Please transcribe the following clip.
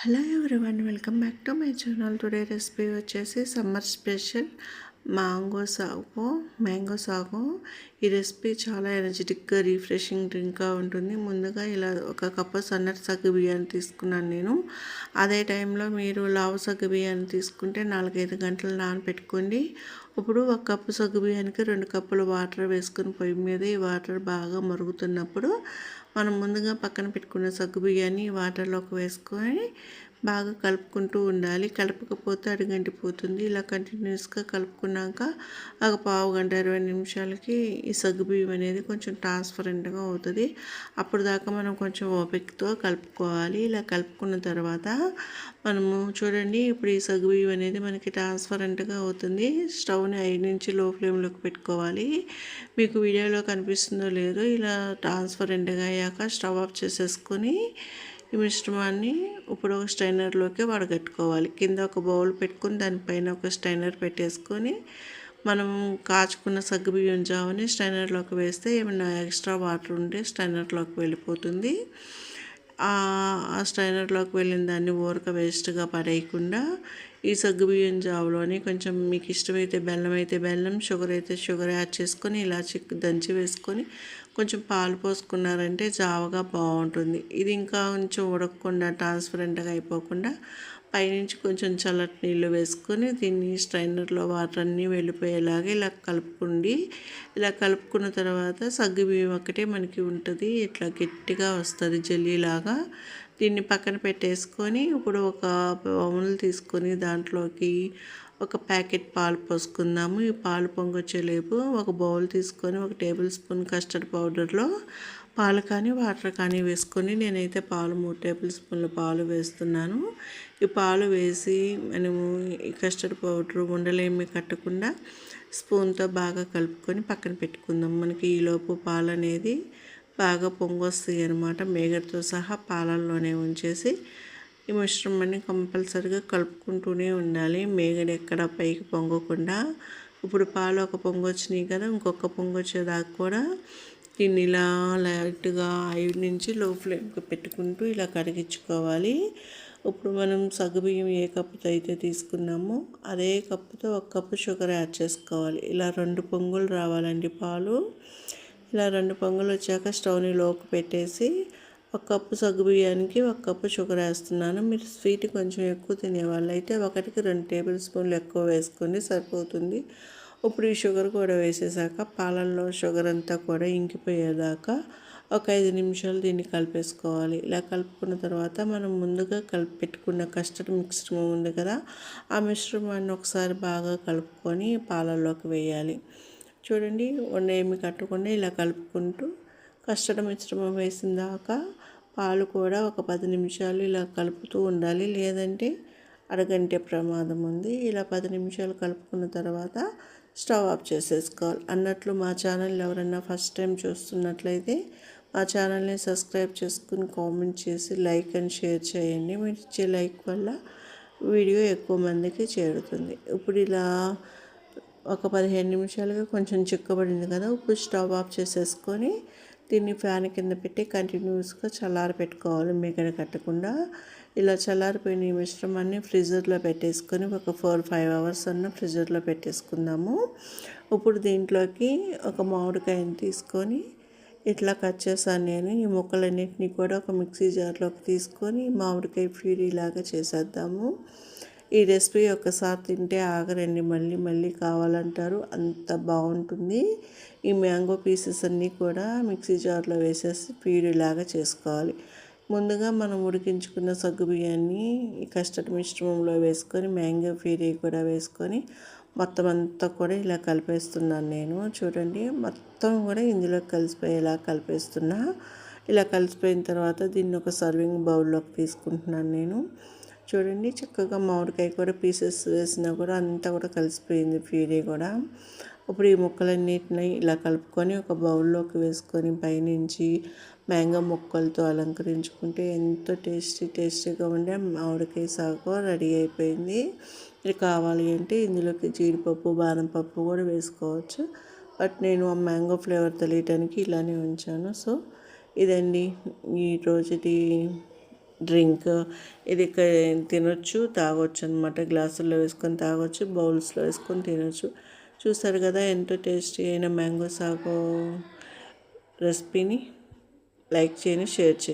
Hello everyone, welcome back to my channel. Today recipe వచ్చేసి summer special mango సాగు. ఈ recipe చాలా ఎనర్జెటిక్గా రిఫ్రెషింగ్ డ్రింక్గా ఉంటుంది. ముందుగా ఇలా ఒక కప్పు సన్నటి సగ్గు బియ్యాన్ని తీసుకున్నాను నేను. అదే టైంలో మీరు లావు సగ్గు బియ్యాన్ని తీసుకుంటే 4-5 గంటలు నానబెట్టుకోండి. ఇప్పుడు ఒక కప్పు సగ్గు బియ్యానికి 2 కప్పులు వాటర్ వేసుకొని పొయ్యి మీద ఈ వాటర్ బాగా మరుగుతున్నప్పుడు మనం ముందుగా పక్కన పెట్టుకున్న సగ్గు బియ్యాన్ని వాటర్లోకి వేసుకొని బాగా కలుపుకుంటూ ఉండాలి. కలపకపోతే అడుగంటిపోతుంది. ఇలా కంటిన్యూస్గా కలుపుకున్నాక ఒక పావు గంట 20 నిమిషాలకి ఈ సగ్గుబియ్యం అనేది కొంచెం ట్రాన్స్పరెంట్గా అవుతుంది. అప్పుడు దాకా మనం కొంచెం ఓపికతో కలుపుకోవాలి. ఇలా కలుపుకున్న తర్వాత మనము చూడండి, ఇప్పుడు ఈ సగ్గుబియ్యం అనేది మనకి ట్రాన్స్పరెంట్గా అవుతుంది. స్టవ్ని 5 నుంచి లో ఫ్లేమ్లోకి పెట్టుకోవాలి. మీకు వీడియోలో కనిపిస్తుందో లేదో, ఇలా ట్రాన్స్పరెంట్గా అయ్యాక స్టవ్ ఆఫ్ చేసేసుకొని ఈ మిశ్రమాన్ని ఇప్పుడు ఒక స్ట్రైనర్లోకి వడగట్టుకోవాలి. కింద ఒక బౌల్ పెట్టుకొని దానిపైన ఒక స్ట్రైనర్ పెట్టేసుకొని మనం కాచుకున్న సగ్గుబియ్యం జావని స్ట్రైనర్లోకి వేస్తే ఏమైనా ఎక్స్ట్రా వాటర్ ఉంటే స్ట్రైనర్లోకి వెళ్ళిపోతుంది. ఆ స్ట్రైనర్లోకి వెళ్ళిన దాన్ని ఊరక వేస్ట్గా పడేయకుండా ఈ సగ్గుబియ్యం జావలోని కొంచెం మీకు ఇష్టమైతే బెల్లం అయితే బెల్లం, షుగర్ అయితే షుగర్ యాడ్ చేసుకొని ఇలాచి దంచి వేసుకొని కొంచెం పాలు పోసుకున్నారంటే జావగా బాగుంటుంది. ఇది ఇంకా కొంచెం ఉడకకుండా ట్రాన్స్పరెంట్గా అయిపోకుండా పైనుంచి కొంచెం చల్లటి నీళ్ళు వేసుకొని దీన్ని స్ట్రైనర్లో వాటర్ అన్నీ వెళ్ళిపోయేలాగా ఇలా కలుపుకోండి. ఇలా కలుపుకున్న తర్వాత సగ్గుబియ్యం ఒకటే మనకి ఉంటుంది, ఇట్లా గట్టిగా వస్తుంది జెల్లీలాగా. దీన్ని పక్కన పెట్టేసుకొని ఇప్పుడు ఒక బౌల్ తీసుకొని దాంట్లోకి ఒక ప్యాకెట్ పాలు పోసుకుందాము. ఈ పాలు పొంగొచ్చేలేపు ఒక బౌల్ తీసుకొని 1 టేబుల్ స్పూన్ కస్టర్డ్ పౌడర్లో పాలు కానీ వాటర్ కానీ వేసుకొని, నేనైతే 3 టేబుల్ స్పూన్ల పాలు వేస్తున్నాను. ఈ పాలు వేసి మనము ఈ కస్టర్డ్ పౌడర్ ఉండలేమి కట్టకుండా స్పూన్తో బాగా కలుపుకొని పక్కన పెట్టుకుందాం. మనకి ఈలోపు పాలు అనేది బాగా పొంగొస్తాయి అన్నమాట. మేగడతో సహా పాలల్లోనే ఉంచేసి ఈ మిశ్రమాన్ని కంపల్సరిగా కలుపుకుంటూనే ఉండాలి, మేగడ ఎక్కడ పైకి పొంగకుండా. ఇప్పుడు పాలు ఒక పొంగు వచ్చినాయి కదా, ఇంకొక పొంగు వచ్చేదాకా కూడా దీన్ని ఇలా లైట్గా 5 నుంచి లో ఫ్లేమ్కి పెట్టుకుంటూ ఇలా కరిగించుకోవాలి. ఇప్పుడు మనం సగ్గుబియ్యం ఏ కప్పుతో అయితే తీసుకున్నామో అదే కప్పుతో 1 కప్పు షుగర్ యాడ్ చేసుకోవాలి. ఇలా 2 పొంగులు రావాలండి పాలు. ఇలా 2 పొంగులు వచ్చాక స్టవ్ని లోకి పెట్టేసి 1 కప్పు సగ్గుబియ్యానికి 1 కప్పు షుగర్ వేస్తున్నాను. మీరు స్వీట్ కొంచెం ఎక్కువ తినేవాళ్ళు అయితే 1కి 2 టేబుల్ స్పూన్లు ఎక్కువ వేసుకొని సరిపోతుంది. ఇప్పుడు ఈ షుగర్ కూడా వేసేసాక పాలల్లో షుగర్ అంతా కూడా ఇంకిపోయేదాకా ఒక 5 నిమిషాలు దీన్ని కలిపేసుకోవాలి. ఇలా కలుపుకున్న తర్వాత మనం ముందుగా కలిపి పెట్టుకున్న కస్టర్డ్ మిశ్రమం ఉంది కదా, ఆ మిశ్రమాన్ని ఒకసారి బాగా కలుపుకొని పాలల్లోకి వేయాలి. చూడండి, ఏమి కట్టకుండా ఇలా కలుపుకుంటూ కస్టర్డ్ మిశ్రమం వేసిన దాకా పాలు కూడా ఒక 10 నిమిషాలు ఇలా కలుపుతూ ఉండాలి, లేదంటే అడగంటే ప్రమాదం ఉంది. ఇలా 10 నిమిషాలు కలుపుకున్న తర్వాత స్టవ్ ఆఫ్ చేసేసుకోవాలి. అన్నట్లు మా ఛానల్ ఎవరైనా ఫస్ట్ టైం చూస్తున్నట్లయితే మా ఛానల్ని సబ్స్క్రైబ్ చేసుకుని కామెంట్ చేసి లైక్ అండ్ షేర్ చేయండి. మీరు ఇచ్చే లైక్ వల్ల వీడియో ఎక్కువ మందికి చేరుతుంది. ఇప్పుడు ఇలా ఒక 15 నిమిషాలుగా కొంచెం చిక్కబడింది కదా, ఇప్పుడు స్టవ్ ఆఫ్ చేసేసుకొని దీన్ని ఫ్యాన్ కింద పెట్టి కంటిన్యూస్గా చల్లారి పెట్టుకోవాలి, మేగడ కట్టకుండా. ఇలా చల్లారిపోయిన ఈ మిశ్రమాన్ని ఫ్రిడ్జర్లో పెట్టేసుకొని ఒక 4-5 అవర్స్ అన్న ఫ్రిడ్జర్లో పెట్టేసుకుందాము. ఇప్పుడు దీంట్లోకి ఒక మామిడికాయని తీసుకొని ఇట్లా కట్ చేశాను నేను. ఈ ముక్కలన్నింటినీ కూడా ఒక మిక్సీ జార్లోకి తీసుకొని మామిడికాయ ప్యూరీ లాగా చేసేద్దాము. ఈ రెసిపీ ఒక్కసారి తింటే ఆగరండి, మళ్ళీ మళ్ళీ కావాలంటారు, అంత బాగుంటుంది. ఈ మ్యాంగో పీసెస్ అన్నీ కూడా మిక్సీ జార్లో వేసేసి ప్యూరీ లాగా చేసుకోవాలి. ముందుగా మనం ఉడికించుకున్న సగ్గుబియ్యాన్ని ఈ కస్టర్డ్ మిశ్రమంలో వేసుకొని మ్యాంగో ప్యూరీ కూడా వేసుకొని మొత్తం అంతా కూడా ఇలా కలిపేస్తున్నాను నేను. చూడండి, మొత్తం కూడా ఇందులో కలిసిపోయేలా కలిపేస్తున్నా. ఇలా కలిసిపోయిన తర్వాత దీన్ని ఒక సర్వింగ్ బౌల్లోకి తీసుకుంటున్నాను నేను. చూడండి, చక్కగా మామిడికాయ కూడా పీసెస్ వేసినా కూడా అంతా కూడా కలిసిపోయింది ప్యూరీ కూడా. ఇప్పుడు ఈ ముక్కలన్నిటిని ఇలా కలుపుకొని ఒక బౌల్లోకి వేసుకొని పైనుంచి మ్యాంగో ముక్కలతో అలంకరించుకుంటే ఎంతో టేస్టీగా ఉండే మామిడికాయ సాగు రెడీ అయిపోయింది. ఇది కావాలి అంటే ఇందులోకి జీడిపప్పు, బాదం పప్పు కూడా వేసుకోవచ్చు, బట్ నేను ఆ మ్యాంగో ఫ్లేవర్ తెలియటానికి ఇలానే ఉంచాను. సో ఇదండి ఈ రోజుటి డ్రింక్. ఇది తినొచ్చు, తాగొచ్చు అనమాట. గ్లాసుల్లో వేసుకొని తాగొచ్చు, బౌల్స్లో వేసుకొని తినొచ్చు. చూస్తారు కదా ఎంతో టేస్టీ అయిన మ్యాంగో సాగో రెసిపీని. లైక్ చేయండి, షేర్ చేయండి.